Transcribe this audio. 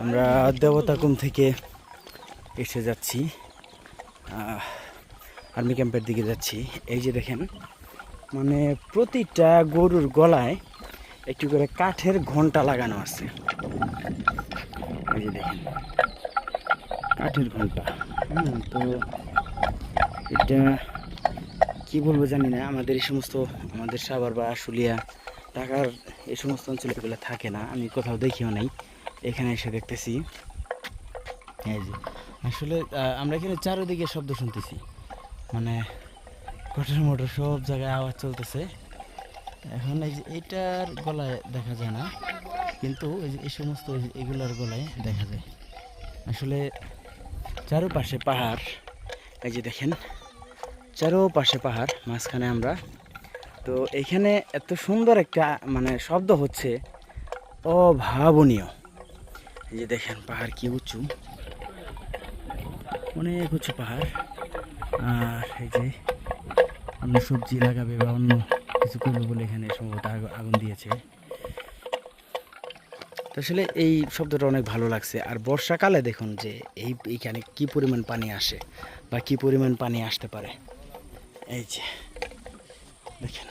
আমরা দেবতাকুম থেকে এসে যাচ্ছি, আর্মি ক্যাম্পের দিকে যাচ্ছি। এই যে দেখেন, মানে প্রতিটা গরুর গলায় একটু করে কাঠের ঘন্টা লাগানো আছে। এই যে দেখেন, কাঠের ঘন্টা। তো এটা কি বলবো জানি না। আমাদের এই সমস্ত, আমাদের সাভার বা আশুলিয়া, ঢাকার এই সমস্ত অঞ্চলে এগুলো থাকে না, আমি কোথাও দেখিও নাই, এখানে এসে দেখতেছি। এই যে আসলে আমরা এখানে চারিদিকে শব্দ শুনতেছি, মানে কঠোর মোটর সব জায়গায় আওয়াজ চলতেছে। এখন এই যে এটার গলায় দেখা যায় না, কিন্তু এই সমস্ত এগুলার গলায় দেখা যায়। আসলে চারোপাশে পাহাড়, এই যে দেখেন চারোপাশে পাহাড়, মাঝখানে আমরা। তো এখানে এত সুন্দর একটা মানে শব্দ হচ্ছে, অভাবনীয়। এই যে দেখেন পাহাড় কি উঁচু, অনেক উঁচু পাহাড়। আর এই যে অন্য সবজি লাগাবে বা অন্য কিছু করবে বলে এখানে সম্ভবত আগুন দিয়েছে। তো আসলে এই শব্দটা অনেক ভালো লাগছে। আর বর্ষাকালে দেখুন যে এইখানে কি পরিমাণ পানি আসে বা কি পরিমাণ পানি আসতে পারে। এই যে দেখেন।